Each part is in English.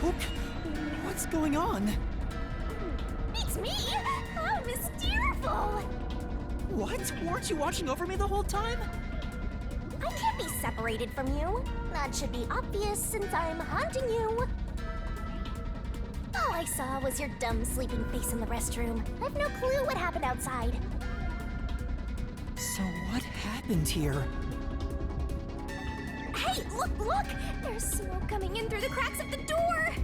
smoke? What's going on? It's me! How mysterious! What? Weren't you watching over me the whole time? I can't be separated from you. That should be obvious since I'm haunting you. All I saw was your dumb sleeping face in the restroom. I've no clue what happened outside. So what happened here? Hey, look! There's smoke coming in through the cracks of the door!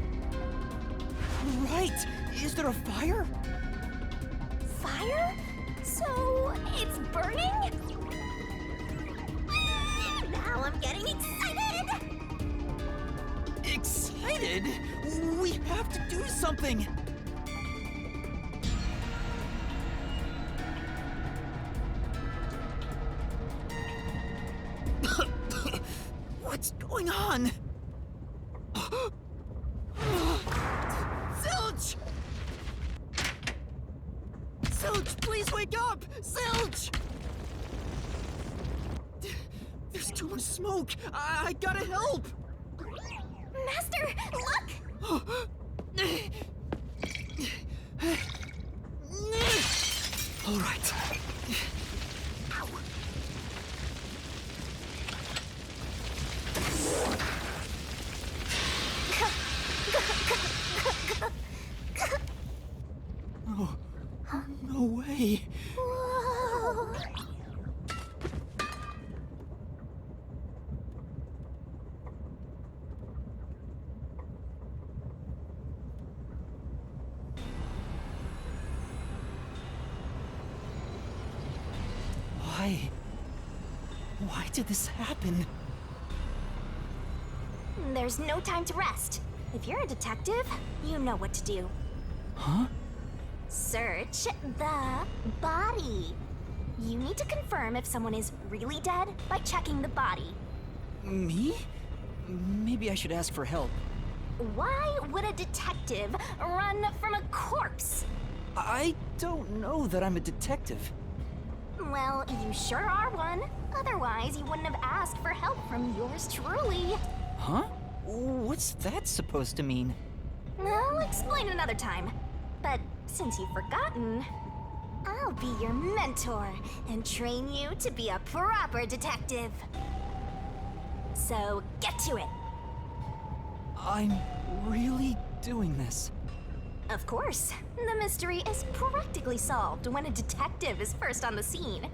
Right! Is there a fire? Fire? So, it's burning? Now I'm getting excited! Excited? We have to do something! What's going on? Zilch! Zilch, please wake up! Zilch! There's too much smoke! I gotta help! Master, look! All right. Ow. Oh, no way. Whoa. Why did this happen? There's no time to rest. If you're a detective, you know what to do. Huh? Search the body. You need to confirm if someone is really dead by checking the body. Me? Maybe I should ask for help. Why would a detective run from a corpse? I don't know that I'm a detective. Well, you sure are one. Otherwise, you wouldn't have asked for help from yours truly. Huh? What's that supposed to mean? I'll explain another time. But since you've forgotten, I'll be your mentor and train you to be a proper detective. So get to it. I'm really doing this. Of course, the mystery is practically solved when a detective is first on the scene.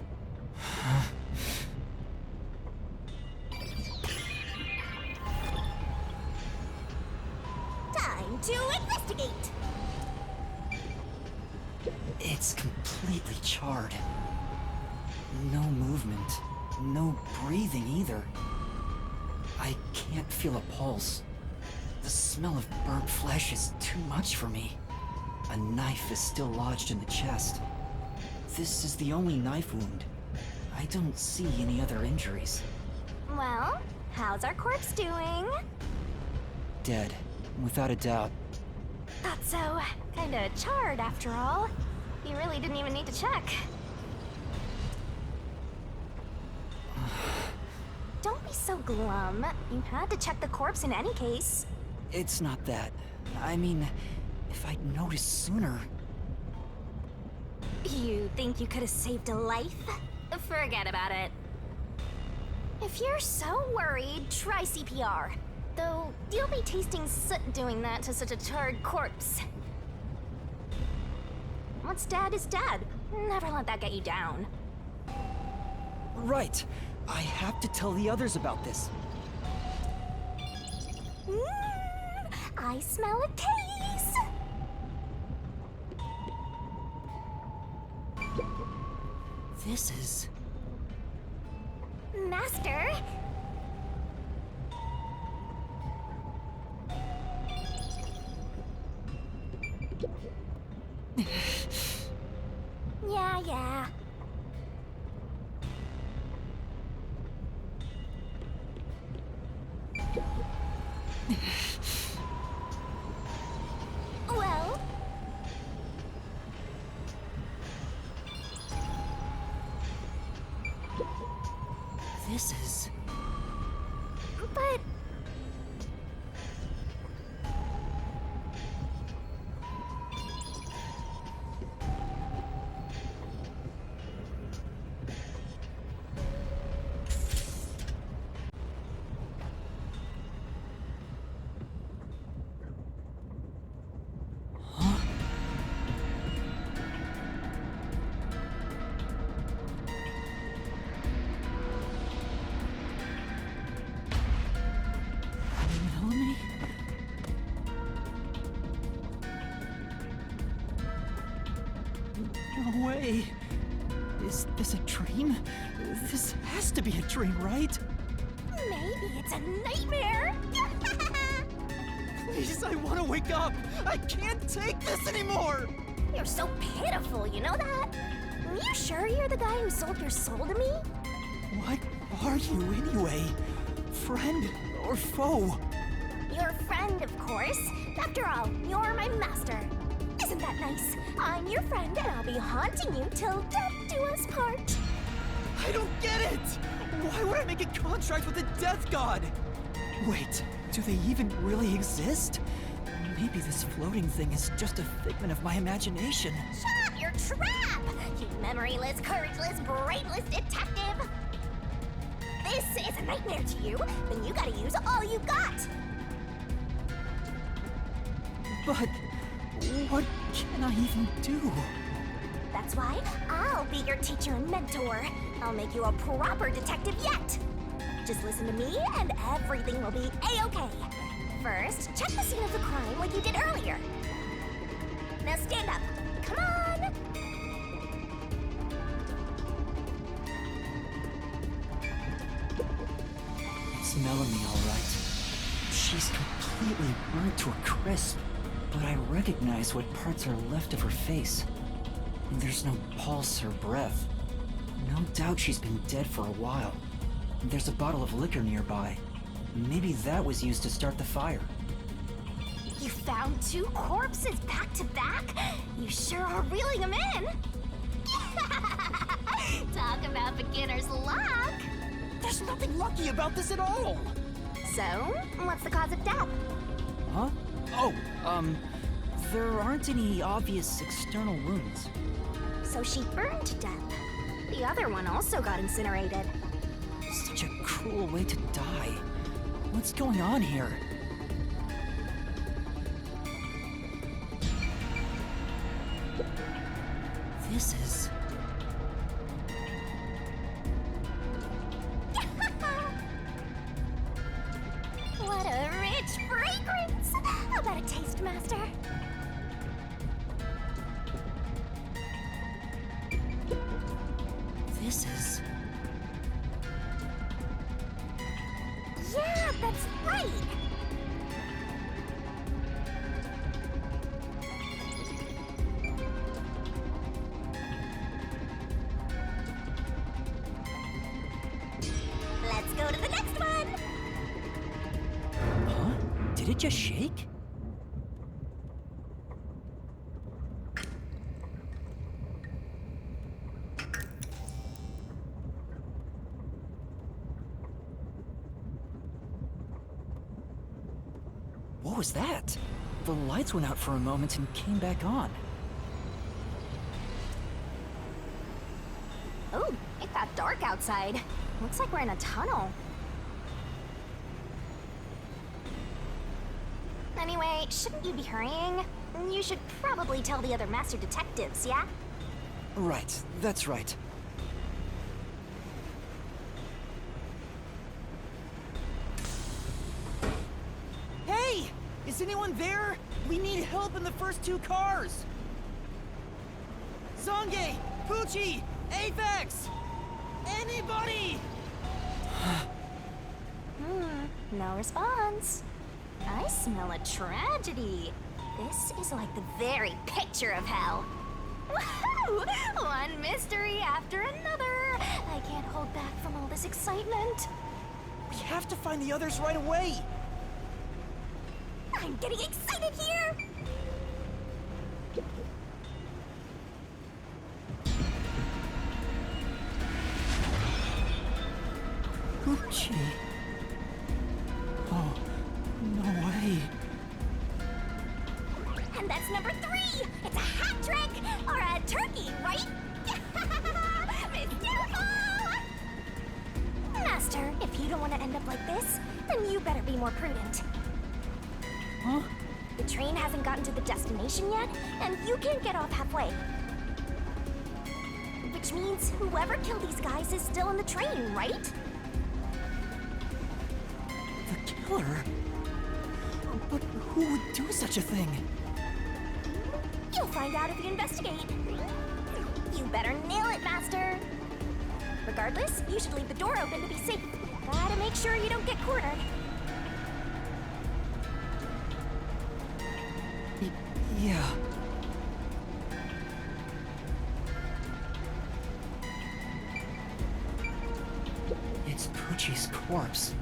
Time to investigate! It's completely charred. No movement. No breathing either. I can't feel a pulse. The smell of burnt flesh is too much for me. A knife is still lodged in the chest. This is the only knife wound. I don't see any other injuries. Well, how's our corpse doing? Dead, without a doubt. Thought so. Kinda charred after all. You really didn't even need to check. Don't be so glum. You had to check the corpse in any case. It's not that. I mean, if I'd noticed sooner. You think you could have saved a life? Forget about it. If you're so worried, try CPR. Though, you'll be tasting soot doing that to such a charred corpse. What's dead is dead. Never let that get you down. Right. I have to tell the others about this. I smell a case! This is... Master? Yeah. Well... This is... But... No way. Is this a dream? This has to be a dream, right? Maybe it's a nightmare. Please, I want to wake up! I can't take this anymore! You're so pitiful, you know that? You sure you're the guy who sold your soul to me? What are you anyway? Friend or foe? Your friend, of course. After all, you're my master. Isn't that nice? I'm your friend and I'll be haunting you till death do us part. I don't get it! Why would I make a contract with the Death God? Wait, do they even really exist? Maybe this floating thing is just a figment of my imagination. Shut up, you're trap! You memoryless, courageless, brainless detective! This is a nightmare to you, then you gotta use all you got! But what can I even do? That's why I'll be your teacher and mentor. I'll make you a proper detective yet! Just listen to me and everything will be A-okay. First, check the scene of the crime like you did earlier. Now stand up. Come on! It's Melanie, all right. She's completely burnt to a crisp, but I recognize what parts are left of her face. There's no pulse or breath. No doubt she's been dead for a while. There's a bottle of liquor nearby. Maybe that was used to start the fire. You found 2 corpses back to back? You sure are reeling them in! Talk about beginner's luck! There's nothing lucky about this at all! So, what's the cause of death? Huh? Oh, there aren't any obvious external wounds. So she burned to death. The other one also got incinerated. Such a cruel way to die. What's going on here? This is... What a rich fragrance! How about a taste, Master? This is... Yeah, that's right! Let's go to the next one! Huh? Did it just shake? What was that? The lights went out for a moment and came back on. Oh, it got dark outside. Looks like we're in a tunnel. Anyway, shouldn't you be hurrying? You should probably tell the other master detectives, yeah? Right, that's right. Hey! Is anyone there? We need help in the first 2 cars! Zange! Pucci! Apex! Anybody! No response. I smell a tragedy. This is like the very picture of hell. Woohoo! One mystery after another. I can't hold back from all this excitement. We have to find the others right away! I'm getting excited here! Pucci... Oh, no way. And that's number 3! It's a hat trick! Or a turkey, right? Miss Beautiful! Master, if you don't want to end up like this, then you better be more prudent. Huh? The train hasn't gotten to the destination yet, and you can't get off halfway. Which means whoever killed these guys is still in the train, right? The killer? But who would do such a thing? You'll find out if you investigate. You better nail it, Master! Regardless, you should leave the door open to be safe. Gotta make sure you don't get cornered. Yeah. It's Poochie's corpse.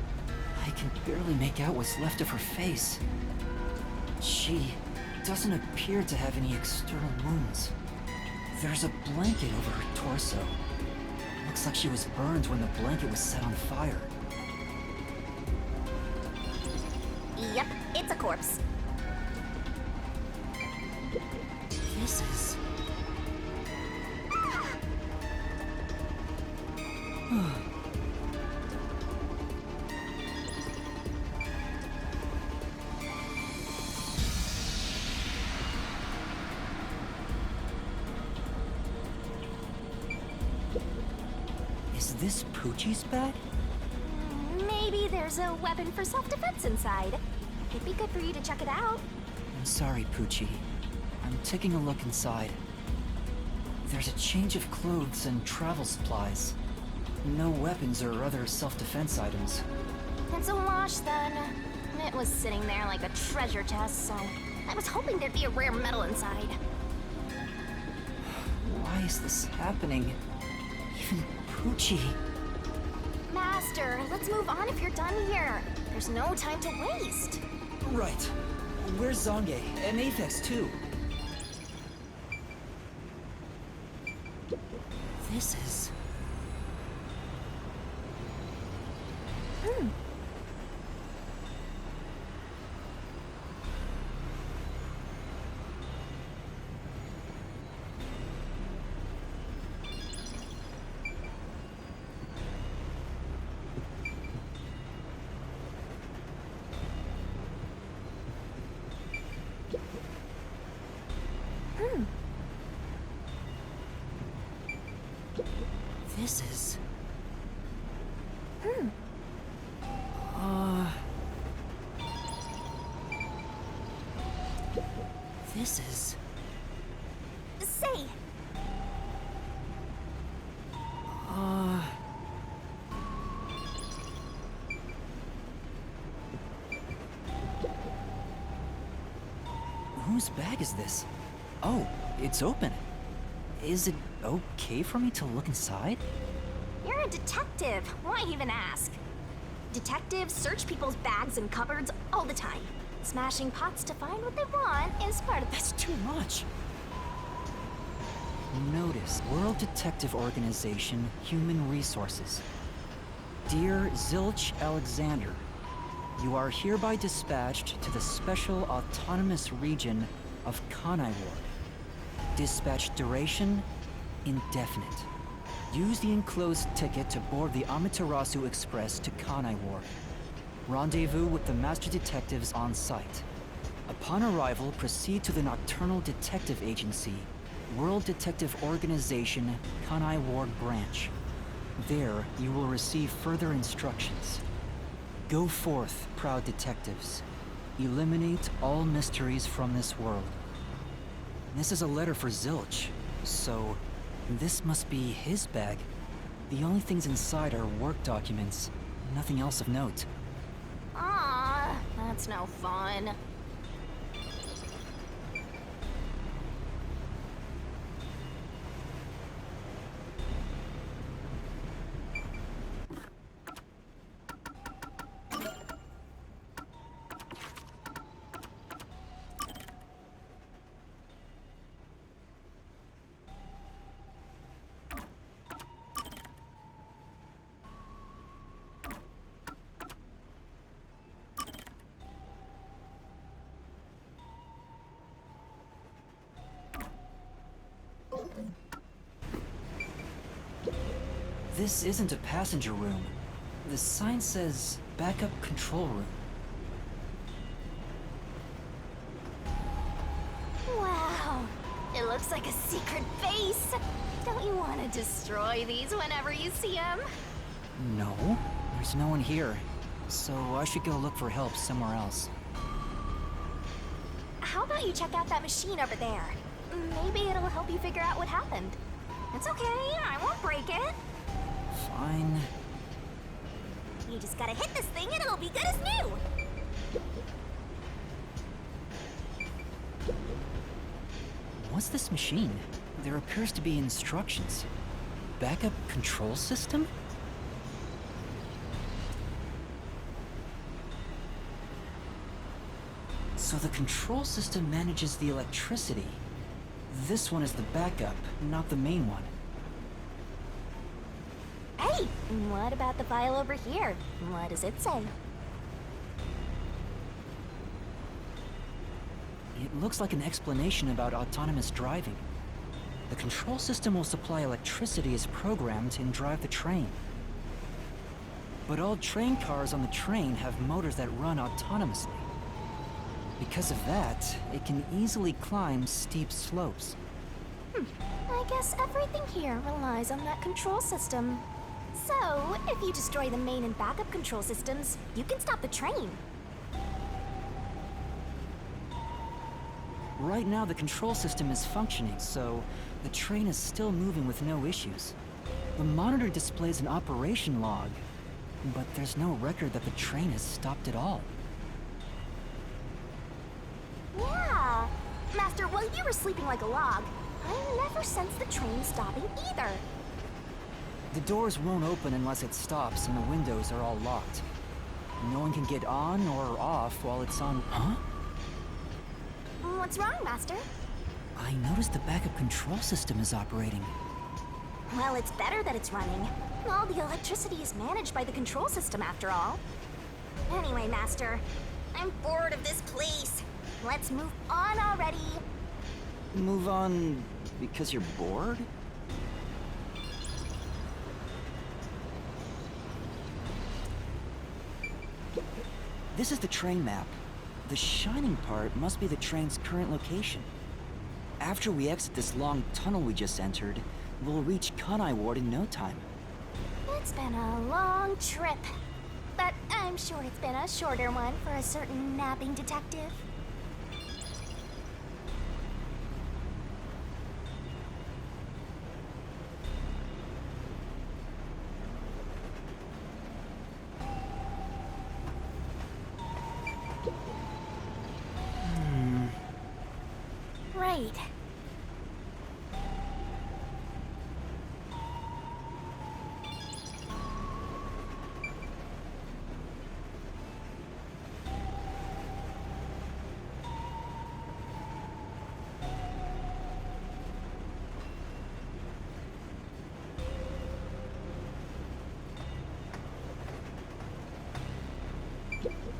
I can barely make out what's left of her face. She doesn't appear to have any external wounds. There's a blanket over her torso. Looks like she was burned when the blanket was set on fire. Yep, it's a corpse. This is... Is this Poochie's bag? Maybe there's a weapon for self-defense inside. It'd be good for you to check it out. I'm sorry, Poochie. I'm taking a look inside. There's a change of clothes and travel supplies. No weapons or other self-defense items. It's a wash, then. It was sitting there like a treasure chest, so I was hoping there'd be a rare metal inside. Why is this happening? Even Poochie... Master, let's move on if you're done here. There's no time to waste. Right. Where's Zange? And Aphex, too. This is... This is... This is... Say! Whose bag is this? Oh, it's open. Is it okay for me to look inside? You're a detective. Why even ask? Detectives search people's bags and cupboards all the time. Smashing pots to find what they want is part of That's too much. Notice, World Detective Organization, Human Resources. Dear Zilch Alexander, you are hereby dispatched to the Special Autonomous Region of Kanai Ward. Dispatch duration, indefinite. Use the enclosed ticket to board the Amaterasu Express to Kanai Ward. Rendezvous with the Master Detectives on site. Upon arrival, proceed to the Nocturnal Detective Agency, World Detective Organization, Kanai Ward Branch. There, you will receive further instructions. Go forth, proud detectives. Eliminate all mysteries from this world. This is a letter for Zilch, so this must be his bag. The only things inside are work documents, nothing else of note. Aw, that's no fun. This isn't a passenger room. The sign says backup control room. Wow, it looks like a secret base. Don't you want to destroy these whenever you see them? No, there's no one here. So I should go look for help somewhere else. How about you check out that machine over there? Maybe it'll help you figure out what happened. It's okay, I won't break it. Fine. You just gotta hit this thing and it'll be good as new. What's this machine? There appears to be instructions. Backup control system? So the control system manages the electricity. This one is the backup, not the main one. Hey, what about the file over here? What does it say? It looks like an explanation about autonomous driving. The control system will supply electricity as programmed and drive the train. But all train cars on the train have motors that run autonomously. Because of that, it can easily climb steep slopes. I guess everything here relies on that control system. So, if you destroy the main and backup control systems, you can stop the train. Right now, the control system is functioning, so the train is still moving with no issues. The monitor displays an operation log, but there's no record that the train has stopped at all. Yeah. Master, while you were sleeping like a log, I never sensed the train stopping either. The doors won't open unless it stops, and the windows are all locked. No one can get on or off while it's on. Huh? What's wrong, Master? I noticed the backup control system is operating. Well, it's better that it's running. All the electricity is managed by the control system, after all. Anyway, Master, I'm bored of this place. Let's move on already. Move on because you're bored? This is the train map. The shining part must be the train's current location. After we exit this long tunnel we just entered, we'll reach Kanai Ward in no time. It's been a long trip, but I'm sure it's been a shorter one for a certain napping detective. Right.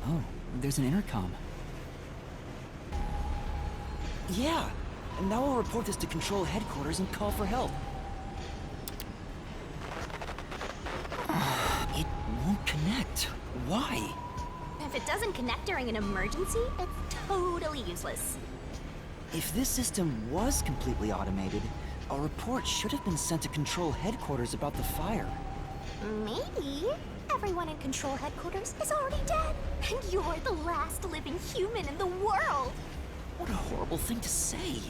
Oh, there's an intercom. Yeah! And now we'll report this to Control Headquarters and call for help. It won't connect. Why? If it doesn't connect during an emergency, it's totally useless. If this system was completely automated, a report should have been sent to Control Headquarters about the fire. Maybe. Everyone in Control Headquarters is already dead, and you're the last living human in the world. What a horrible thing to say.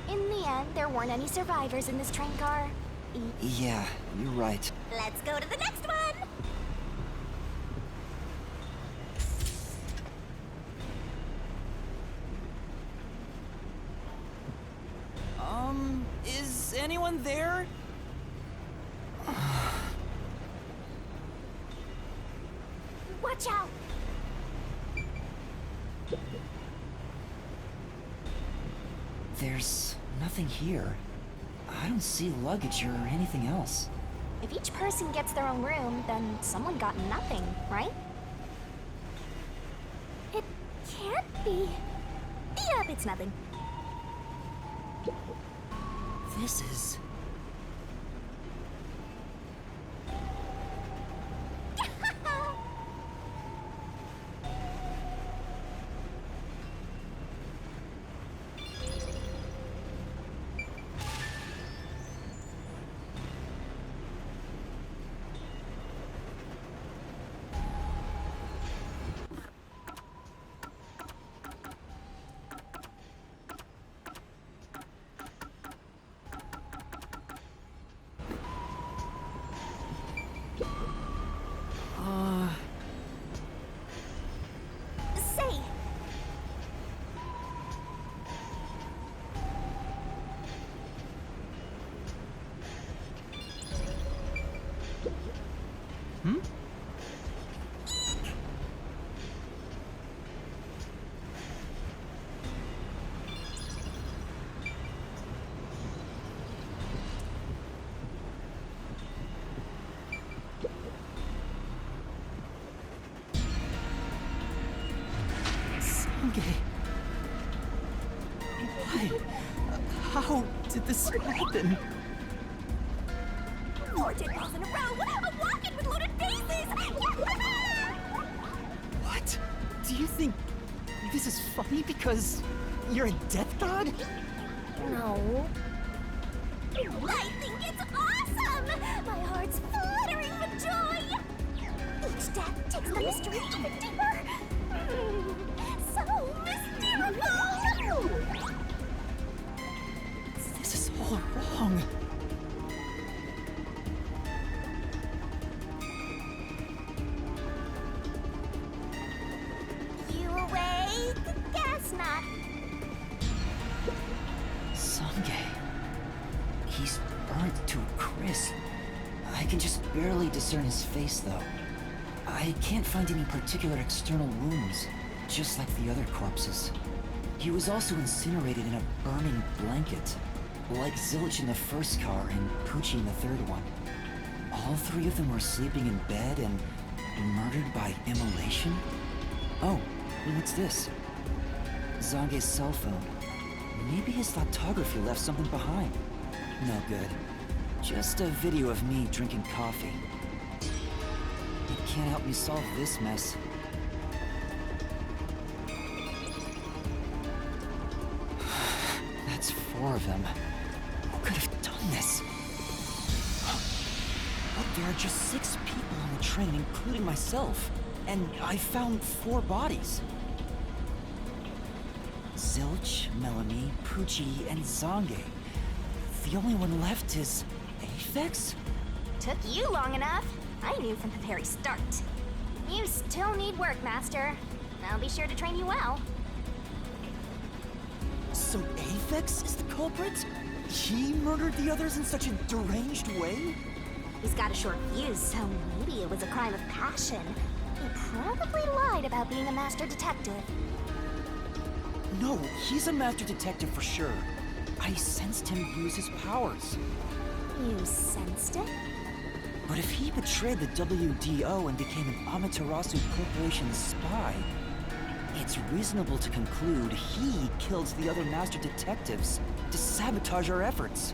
In the end, there weren't any survivors in this train car. Yeah, you're right. Let's go to the next one! Is anyone there? Watch out! There's nothing here. I don't see luggage or anything else. If each person gets their own room, then someone got nothing, right? It can't be. Yep, it's nothing. This is... Say, Hmm? Sange. Why? How did this happen? 4 dead balls in a row! I'm walking with loaded faces! What? Do you think this is funny because you're a death god? No. I think it's awesome! My heart's fluttering with joy! Each death takes the mystery even deeper! So mystical! This is all wrong. You awake? Guess not. Sange. He's burnt to a crisp. I can just barely discern his face, though. I can't find any particular external wounds, just like the other corpses. He was also incinerated in a burning blanket, like Zilch in the first car and Poochie in the third one. All 3 of them were sleeping in bed and murdered by immolation? Oh, what's this? Zange's cell phone. Maybe his photography left something behind. No good. Just a video of me drinking coffee. It can't help me solve this mess. That's 4 of them. Who could have done this? But there are just 6 people on the train, including myself. And I found 4 bodies. Zilch, Melanie, Poochie, and Zange. The only one left is Aphex? Took you long enough. I knew from the very start. You still need work, Master. I'll be sure to train you well. So Aphex is the culprit? He murdered the others in such a deranged way? He's got a short fuse, so maybe it was a crime of passion. He probably lied about being a master detective. No, he's a master detective for sure. I sensed him use his powers. You sensed it? But if he betrayed the WDO and became an Amaterasu Corporation spy, it's reasonable to conclude he killed the other master detectives to sabotage our efforts.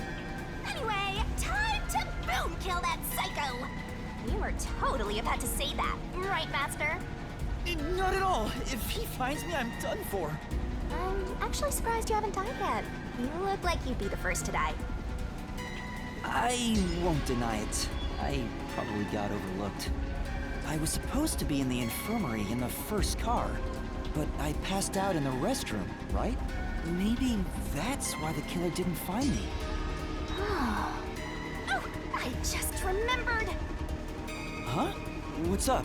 Anyway, time to boom kill that psycho! You were totally about to say that, right, Master? Not at all. If he finds me, I'm done for. I'm actually surprised you haven't died yet. You look like you'd be the first to die. I won't deny it. I probably got overlooked. I was supposed to be in the infirmary in the first car, but I passed out in the restroom, right? Maybe that's why the killer didn't find me. Oh, I just remembered! Huh? What's up?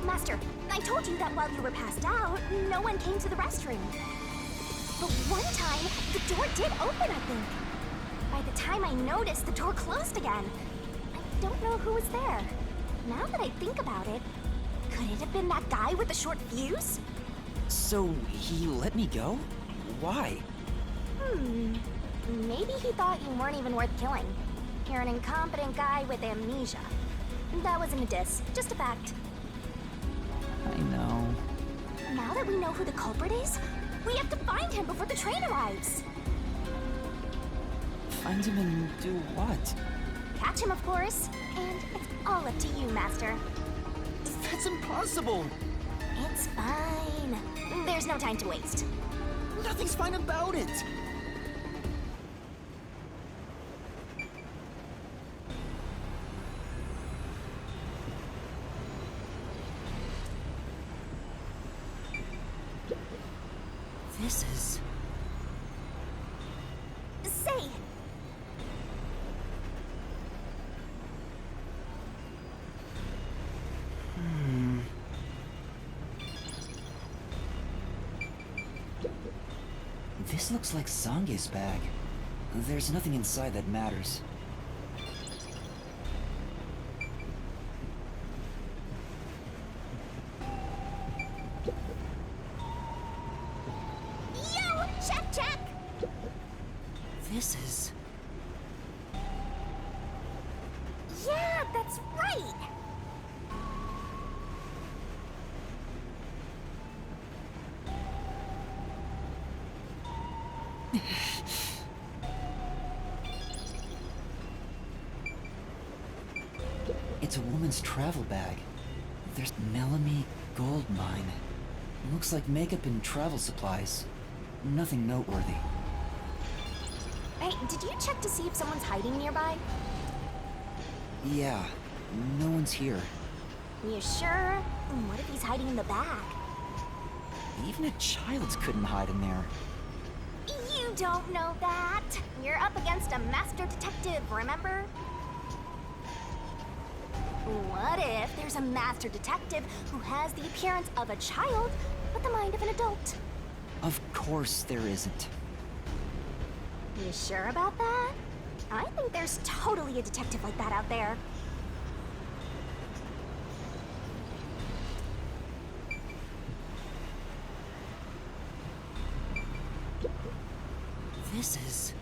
Master, I told you that while you were passed out, no one came to the restroom. But one time, the door did open, I think. By the time I noticed, the door closed again. I don't know who was there. Now that I think about it, could it have been that guy with the short fuse? So he let me go? Why? Maybe he thought you weren't even worth killing. You're an incompetent guy with amnesia. That wasn't a diss, just a fact. I know. Now that we know who the culprit is, we have to find him before the train arrives. Find him and do what? Catch him, of course. And it's all up to you, Master. That's impossible! It's fine. There's no time to waste. Nothing's fine about it! This is... Say! This looks like Sange's bag. There's nothing inside that matters. Yo! Check, check! This is... Yeah, that's right! It's a woman's travel bag. There's Melanie Gold Mine. Looks like makeup and travel supplies. Nothing noteworthy. Hey, did you check to see if someone's hiding nearby? Yeah, no one's here. You sure? What if he's hiding in the bag? Even a child couldn't hide in there. You don't know that. You're up against a master detective, remember? What if there's a master detective who has the appearance of a child, but the mind of an adult? Of course there isn't. You sure about that? I think there's totally a detective like that out there. This is...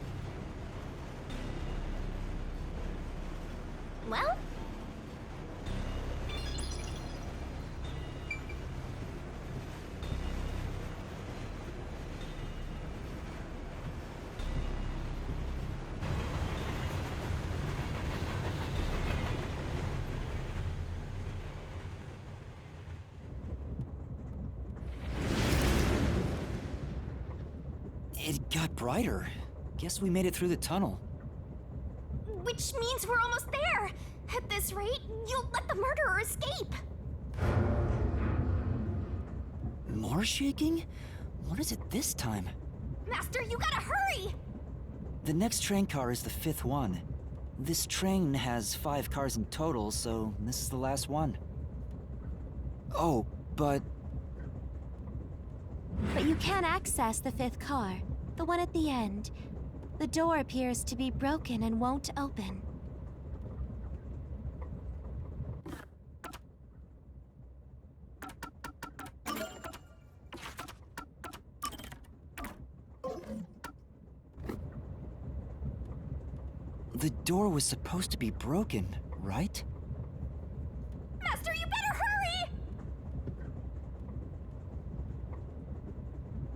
Well? It got brighter. Guess we made it through the tunnel. Which means we're almost there. At this rate, you'll let the murderer escape. More shaking? What is it this time? Master, you gotta hurry! The next train car is the 5th one. This train has 5 cars in total, so this is the last one. Oh, but... But you can't access the 5th car, the one at the end. The door appears to be broken and won't open. The door was supposed to be broken, right?